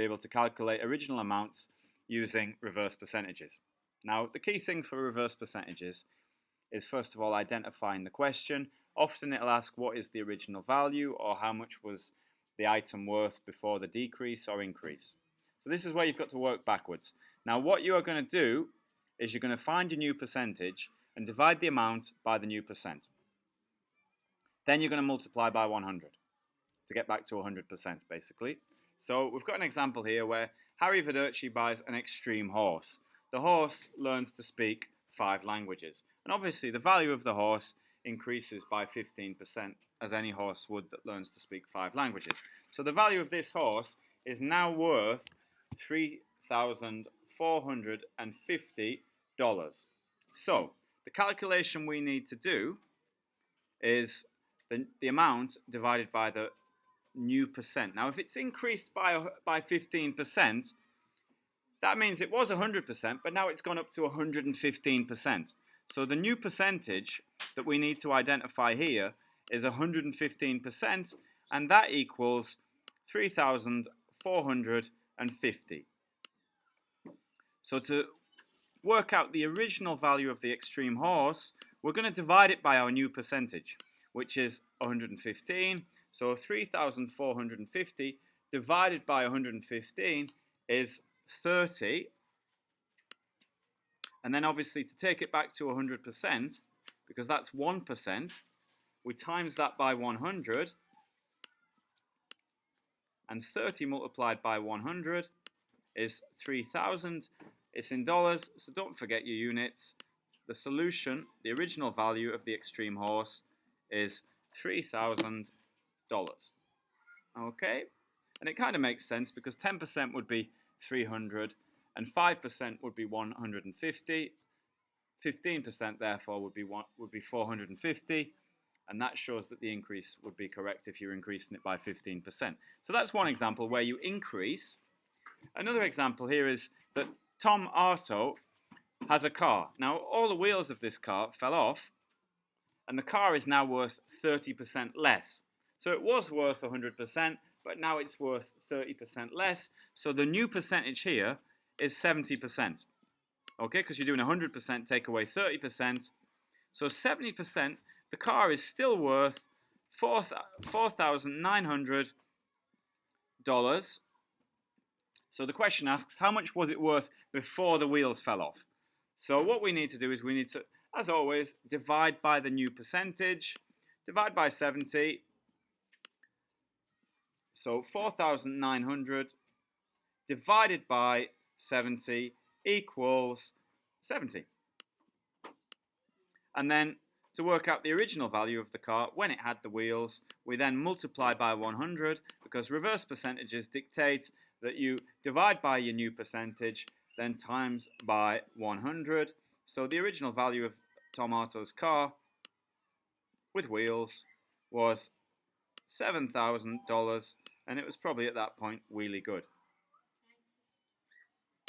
be able to calculate original amounts using reverse percentages. Now, the key thing for reverse percentages is first of all identifying the question. Often it'll ask what is the original value or how much was the item worth before the decrease or increase. So this is where you've got to work backwards. Now what you are going to do is you're going to find your new percentage and divide the amount by the new percent. Then you're going to multiply by 100 to get back to 100% basically. So we've got an example here where Harry Verderci buys an extreme horse. The horse learns to speak 5 languages. And obviously the value of the horse increases by 15% as any horse would that learns to speak 5 languages. So the value of this horse is now worth $3,450. So the calculation we need to do is the amount divided by the new percent. Now if it's increased by 15%, that means it was 100%, but now it's gone up to 115%. So the new percentage that we need to identify here is 115%, and that equals 3,450. So to work out the original value of the extreme horse, we're going to divide it by our new percentage, which is 115. So 3,450 divided by 115 is 30. And then obviously to take it back to 100%, because that's 1%, we times that by 100, and 30 multiplied by 100 is 3,000. It's in dollars, so don't forget your units. The solution, the original value of the extreme horse, is $3,000. Okay? And it kind of makes sense because 10% would be 300 and 5% would be 150. 15% therefore would be 450, and that shows that the increase would be correct if you're increasing it by 15%. So that's one example where you increase. Another example here is that Tom Arto has a car. Now all the wheels of this car fell off and the car is now worth 30% less. So it was worth 100%, but now it's worth 30% less. So the new percentage here is 70%. Okay, because you're doing 100%, take away 30%. So 70%, the car is still worth $4,900. So the question asks, how much was it worth before the wheels fell off? So what we need to do is we need to, as always, divide by the new percentage, divide by 70. So 4,900 divided by 70 equals 70. And then to work out the original value of the car when it had the wheels, we then multiply by 100 because reverse percentages dictate that you divide by your new percentage, then times by 100. So the original value of Tom Arto's car with wheels was $7,000, and it was probably at that point really good.